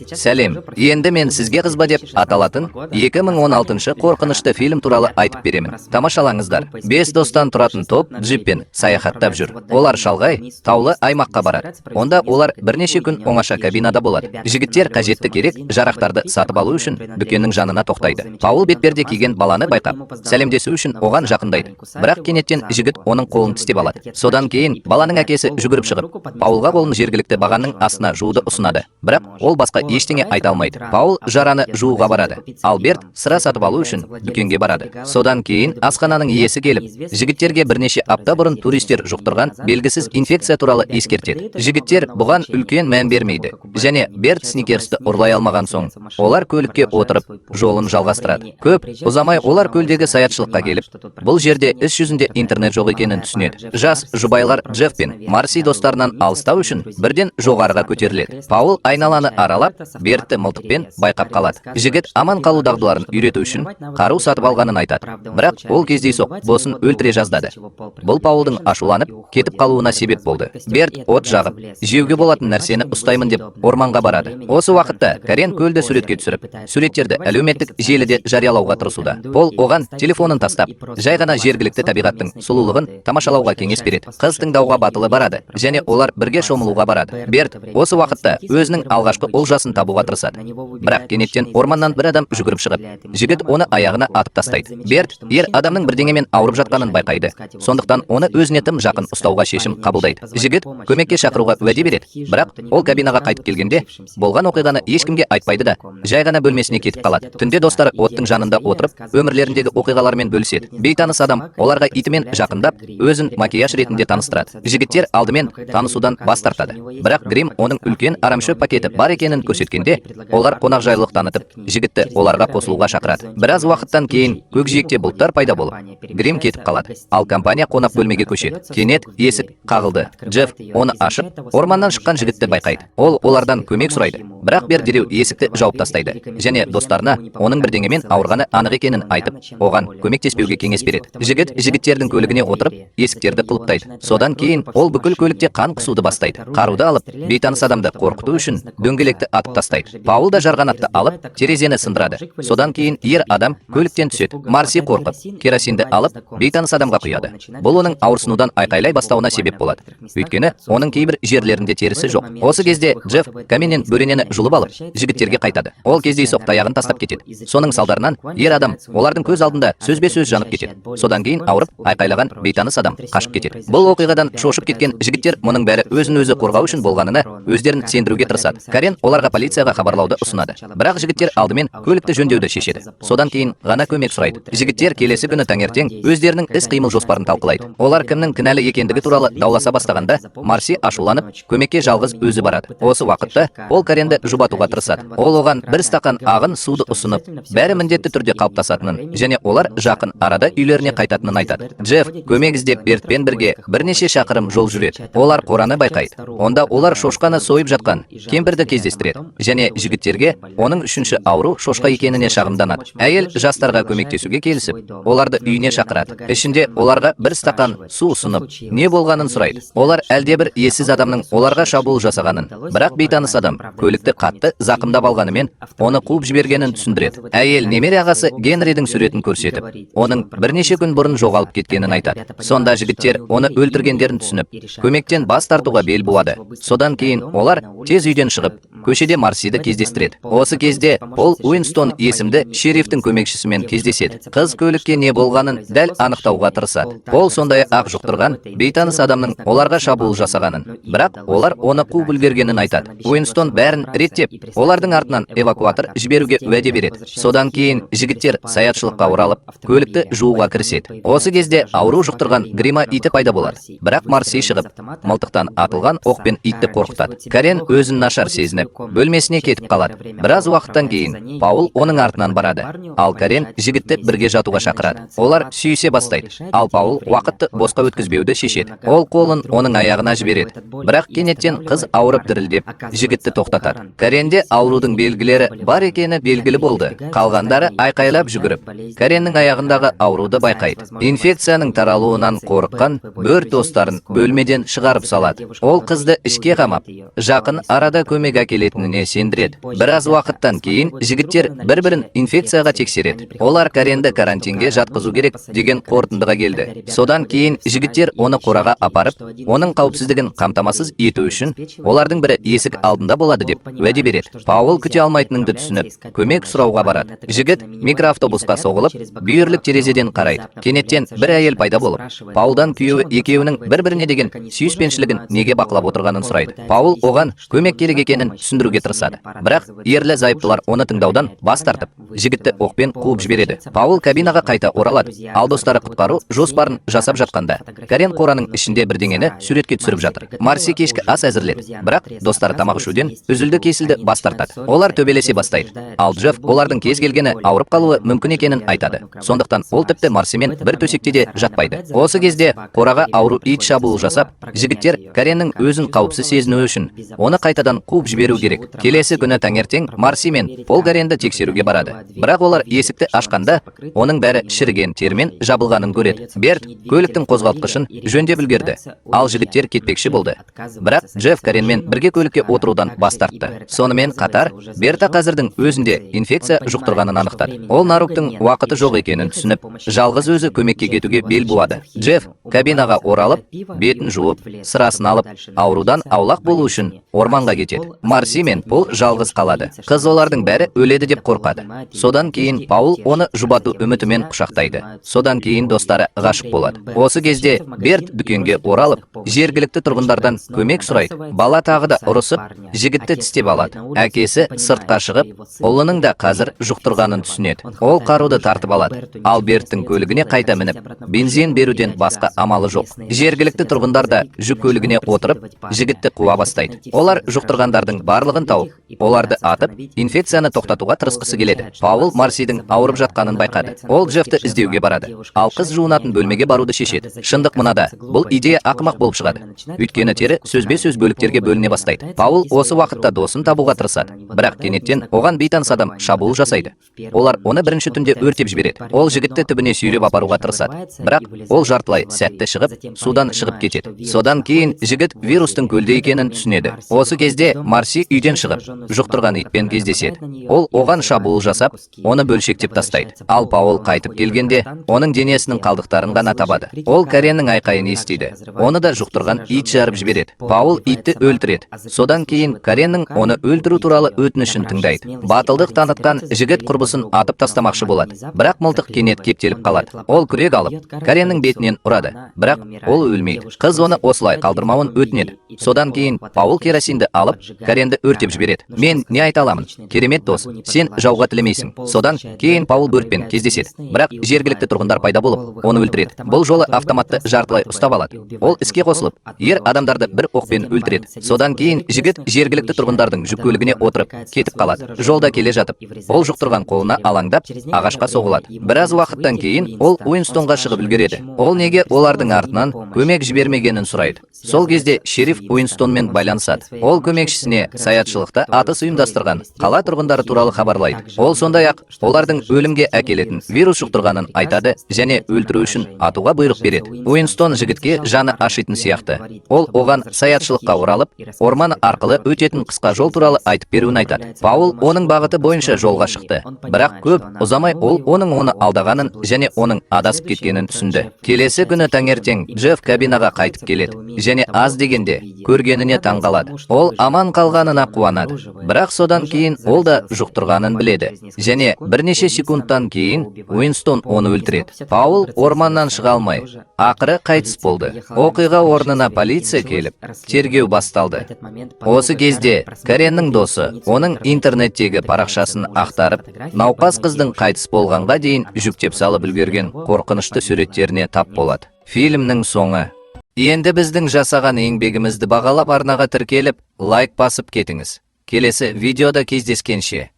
Сәлем, енді мен сізге қызба деп аталатын 2016 қорқынышты фильм туралы айтып беремін. Тамашалаңыздар. 5 достан тұратын топ джиппен саяхаттап жүр. Олар шалғай, таулы аймаққа барады. Онда олар бірнеше күн оңаша кабинада болады. Жігіттер қажетті керек жарақтарды сатып алу үшін дүкеннің жанына тоқтайды. Паул бетперде киген баланы байқап, сәлемдесу үшін оған жақындайды. Бірақ кенеттен жігіт оның қолын тістеп алады. Содан кейін баланың әкесі жүгіріп шығып, Паулға қолын жергілікті бағанның астына жууды ұсынады. Бірақ ол басқа ештеңе айта алмайды. Паул жараны жууға барады. Алберт сыра сатып алу үшін дүкенге барады. Содан кейін асхананың иесі келіп, жігіттерге бірнеше апта бұрын туристер жұқтырған белгісіз инфекция туралы ескертеді. Жігіттер бұған үлкен мән бермейді. Және Берт Сникерсті ұрлай алмаған соң, олар көлікке отырып, жолын жалғастырады. Көп ұзамай олар көлдегі саятшылыққа келіп, бұл жерде іс жүзінде интернет жоқ екенін түсінеді. Жас жұбайлар Джефф пен Марси достарынан алыстау үшін бірден жоғарыға көтеріледі. Паул айналаны аралап, Бертті мылтықпен байқап қалады. Жігіт аман қалу дағдыларын үйрету үшін қару сатып алғанын айтады. Бірақ ол кездейсоқ босын өлтіре жаздады. Бұл Паулдың ашуланып, кетіп қалуына себеп болды. Берт от жағып, жеуге болатын нәрсені ұстаймын деп орманға барады. Осы уақытта Карен көлді суретке түсіріп, суреттерді әлеуметтік желіде жариялауға тырысуда. Пол оған телефонын тастап, жай ғана жергілікті табиғаттың сұлулығын тамашалауға кеңес береді. Қыз тыңдауға батылы барады, және олар бірге шомылуға барады. Берт осы уақытта өзінің алғашқы олжасын табуға тырысады. Бірақ кенеттен орманнан бір адам жүгіріп шығып, жігіт оны аяғына атып тастайды. Берт ер адамның бірдеңемен ауырып жатқанын байқайды. Сондықтан оны өзіне тым жақын ұстауға шешім қабылдайды. Жігіт көмекке шақыруға уәде береді, бірақ ол кабинаға қайтып келгенде болған оқиғаны ешкімге айтпайды да, жай ғана бөлмесіне кетіп қалады. Түнде достары оттың жанында отырып, өмірлеріндегі оқиғалармен бөліседі. Бейтаныс адам оларға итімен жақындап, өзін макияж ретінде таныстырады. Жігіттер алдымен танысудан бас тартады. Бірақ грим оның үлкен арамшөп пакеті бар екенін көрсеткенде, олар қонақжайлылық танытып, жігітті оларға қосылуға шақырады. Біраз уақыттан кейін көкжиекте бұлттар пайда болып, грим кетіп қалады. Ал компания қонақ бөлмеге көшеді. Кенет есік қағылды. Джефф оны ашып, орманнан шыққан жігітті байқайды. Ол олардан көмек сұрайды. Бірақ Берт дереу есікті жауып тастайды. Және достарына оның бірдеңемен ауырғаны анық екенін айтып, оған көмектеспеуге кеңес береді. Жігіт жігіттердің көлігіне отырып, есіктерді құлыптайды. Содан кейін ол бүкіл көлікте қан құсуды бастайды. Қаруды алып, бейтаныс адамды қорқыту үшін дөңгелекті атып тастайды. Паул да жарғанатты алып, терезені сындырады. Содан кейін ер адам көліктен түседі. Марси қорқып, керосинді алып, бейтаныс адамға құяды. Бұл оның ауырсынудан айқайлай бастауына себеп болады. Өйткені оның кейбір жерлерінде терісі жоқ. Осы кезде Джефф каменнен бөренені жұлып алып, жігіттерге қайтады. Ол кездейсоқ таяғын тастап кетеді. Соның салдарынан ер адам олардың көз алдында сөзбе-сөз жанып кетеді. Содан кейін ауырып, айқайлаған бейтаныс адам қашып кетеді. Бұл оқиғадан шошып кеткен жігіттер мұның бәрі өзін-өзі қорғау үшін болғанына өздерін сендіруге тырысады. Карен оларға полицияға хабарлауды ұсынады. Бірақ жігіттер алдымен көлікті жөндеуді шешеді. Содан кейін ғана көмек сұрайды. Жігіттер келесі күні таңертең өздерінің іс-қимыл жоспарын талқылайды. Олар кімнің кінәлі екендігі туралы дауласа бастағанда, Марси ашуланып, көмекке жалғыз өзі барады. Осы уақытта ол Каренді жұбатуға тырысады. Ол оған бір стақан ағын суды ұсынып, бәрі міндетті түрде қалыптасатынын, және олар жақын арада үйлеріне қайтатынын айтады. Джефф көмек іздеп Бертпен бірге бірнеше шақырым жол жүреді. Олар қораны байқайды. Онда олар шошқаны сойып жатқан кемпірді кездестіреді. Және жігіттерге оның үшінші ауру шошқа екеніне шағымданады. Әйел жастарға көмектесуге келісіп, оларды үйіне шақырады. Ішінде оларға бір стақан су ұсынып, не болғанын сұрайды. Олар әлдебір ессіз адамның оларға шабуыл жасағанын, бірақ бейтаныс адам көлікті қатты зақымдап алғанымен, оны қуып жібергенін түсіндіреді. Әйел немере ағасы Генридің суретін көрсетіп, оның бірнеше күн бұрын жоғалып кеткенін айтады. Сонда жігіттер оны өлтіргендерін түсініп, көмектен бас тартуға бел буады. Содан кейін олар тез үйден шығып, көшеде Марсиді кездестіреді. Осы кезде Пол Уинстон есімді шерифтің көмекшісімен кездеседі. Қыз көлікке не болғанын дәл анықтауға тырысады. Пол сондай-ақ жұқтырған бейтаныс адамның оларға шабуыл жасағанын, бірақ олар оны қуып үлгергенін айтады. Уинстон бәрін реттеп, олардың артынан эвакуатор жіберуге уәде береді. Содан кейін жігіттер саятшылыққа оралып, көлікті жууға кіріседі. Осы кезде ауру жұқтырған грима иті пайда болады. Бірақ Марси шығып, мылтықтан атылған оқпен итті қорқытады. Карен өзін нашар сезініп, бөлмесіне кетіп қалады. Біраз уақыттан кейін Паул оның артынан барады. Ал Карен жігітті бірге жатуға шақырады. Олар сүйісе бастайды. Ал Паул уақытты босқа өткізбеуді шешеді. Ол қолын оның аяғына жібереді. Бірақ кенеттен қыз ауырып дірілдеп, жігітті тоқтатады. Каренде аурудың белгілері бар екені белгілі болды. Қалғандары айқайлап жүгіріп, Кареннің аяғындағы ауруды байқайды. Инфекцияның таралуынан қорыққан Берт достарын бөлмеден шығарып салады. Ол қызды ішке қамап, жақын арада көмек әкеледі. келетініне сендіреді. Біраз уақыттан кейін жігіттер бір-бірін инфекцияға тексереді. Олар Каренді карантинге жатқызу керек деген қорытындыға келді. Содан кейін жігіттер оны қораға апарып, оның қауіпсіздігін қамтамасыз ету үшін олардың бірі есік алдында болады деп уәде береді. Паул күте алмайтыныңды түсініп, көмек сұрауға барады. Жігіт микроавтобусқа соғылып, бүйірлік терезеден қарайды. Кенеттен бір әйел пайда болып, Паулдан күйеуі екеуінің бір-біріне деген сүйіспеншілігін неге бақылап отырғанын сұрайды. Паул оған көмек керек екенін түсіндіруге тырысады. Бірақ ерлі зайыптылар оны тыңдаудан бас тартып, жігітті оқпен қуып жібереді. Паул кабинаға қайта оралады. Ал достары құтқару жоспарын жасап жатқанда, Карен қораның ішінде бірдеңені суретке түсіріп жатыр. Марси кешкі ас әзірледі. Бірақ достары тамақ ішуден үзілді-кесілді бас тартады. Олар төбелесе бастайды. Ал Джефф олардың кез келгені ауырып қалуы мүмкін екенін айтады. Сондықтан ол тіпті Марсимен бір төсекте де жатпайды. Осы кезде қораға ауру ит шабуыл жасап, жігіттер Кареннің өзін қауіпсіз сезінуі үшін оны қайтадан қуып жіберу керек. Келесі күні таңертең Марси мен Пол Каренді тексеруге барады. Бірақ олар есікті ашқанда, оның бәрі шіріген термен жабылғанын көреді. Берт көліктің қозғалтқышын жөндеп үлгерді. Ал жігіттер кетпекші болды. Бірақ Джефф Каренмен бірге көлікке отырудан бас тартты. Сонымен қатар, Берта қазірдің өзінде инфекция жұқтырғанын анықтады. Ол Наруктың уақыты жоқ екенін түсініп, жалғыз өзі көмекке кетуге бел буады. Джефф кабинаға оралып, бетін жуып, сырасын алып, аурудан аулақ болу үшін орманға кетеді. Марси мен Пол жалғыз қалады. Қыз олардың бәрі өледі деп қорқады. Содан кейін Паул оны жұбату үмітімен құшақтайды. Содан кейін достары ғашық болады. Осы кезде Берт дүкенге оралып, жергілікті тұрғындардан көмек сұрайды. Бала тағы да ұрысып, жігітті тістеп алады. Әкесі сыртқа шығып, ұлының да қазір жұқтырғанын түсінеді. Ол қаруды тартып алады. Ал Берттің көлігіне қайта мініп, бензин беруден басқа амалы жоқ. Жергілікті тұрғындар да жүк көлігіне отырып, жігітті қуа бастайды. Олар жұқтырғандардың барлығын тауып, оларды атып, инфекцияны тоқтатуға тырысқысы келеді. Паул Марсидің ауырып жатқанын байқады. Ол Джеффті іздеуге барады. Ал қыз жуынатын бөлмеге баруды шешеді. Шындық мынада, бұл идея ақымақ болып шығады. Өйткені тері сөзбе-сөз бөліктерге бөліне бастайды. Паул осы уақытта досын табуға тырысады. Бірақ кенеттен оған бейтаныс адам шабуыл жасайды. Олар оны бірінші түнде өртеп жібереді. Ол жігітті түбіне сүйреп апаруға тырысады. Бірақ ол жартылай сәтті шығып, судан шығып кетеді. Содан кейін жігіт вирустың көлде екенін түсінеді. Осы кезде Марси үйден шығып, жұқтырған итпен кездеседі. Ол оған шабуыл жасап, оны бөлшектеп тастайды. Ал Паул қайтып келгенде, оның денесінің қалдықтарын ғана табады. Ол Кареннің айқайын естиді. Оны да жұқтырған ит жарып жібереді. Паул итті өлтіреді. Содан кейін Кареннің оны өлтіру туралы өтінішін тыңдайды. Батылдық танытқан жігіт құрбысын атып тастамақшы болады. Бірақ мылтық кенет кептеліп қалады. Ол күрек алып, Кареннің бетінен ұрады. Бірақ ол өлмейді. Қыз оны осылай қалдырмауын өтінеді. Содан кейін Паул керосинді алып, Каренді өртеп жібереді. Мен не айта аламын? Керемет дос, сен жауға тілемейсің. Содан кейін Паул Бертпен кездеседі. Бірақ жергілікті тұрғындар пайда болып, оны өлтіреді. Бұл жолы автоматты жартылай ұстап алады. Ол іске қосылып, ер адамдарды бір оқпен өлтіреді. Содан кейін жігіт жергілікті тұрғындардың жүк көлігіне отырып кетіп қалады. Жолда келе жатып, ол жұқтырған қолына алаңдап, ағашқа соғылады. Біраз уақыттан кейін ол Уинстонға шығып үлгереді. Ол неге олардың артынан көмек жібермегенін сұрайды. Сол кезде шериф Уинстонмен байланысады. Ол көмекшісіне саятшылықта атыс ұйымдастырған қала тұрғындары туралы хабарлайды. Ол сондай-ақ олардың өлімге әкелетін вирус жұқтырғанын айтады және өлтіру үшін атуға бұйрық береді. Уинстон жігітке жаны ашитын сияқты. Ол оған саятшылыққа оралып, орман арқылы өтетін қысқа жол туралы айтып беруін айтады. Паул оның бағыты бойынша жолға шықты. Бірақ көп ұзамай ол оның оны алдағанын және оның адасып кеткенін түсінді. Келесі күні таңертең Джефф кабинаға қайтып келеді және аз дегенде көргеніне таңғалады. Ол аман қалғанына қуанады. Бірақ содан кейін ол да жұқтырғанын біледі. Және бірнеше секундтан кейін Уинстон оны өлтіреді. Паул орманнан шыға алмай, ақыры қайтыс болды. Оқиға орнына полиция келіп, тергеу басталды. Осы кезде Кареннің досы оның интернеттегі парақшасын ақтарып, науқас қыздың қайтыс болғанға дейін жүктеп салып үлгерген қорқынышты суреттеріне тап болады. Фильмнің соңы. Енді біздің жасаған еңбегімізді бағалап арнаға тіркеліп, лайк басып кетіңіз. Келесі видеода кездескенше.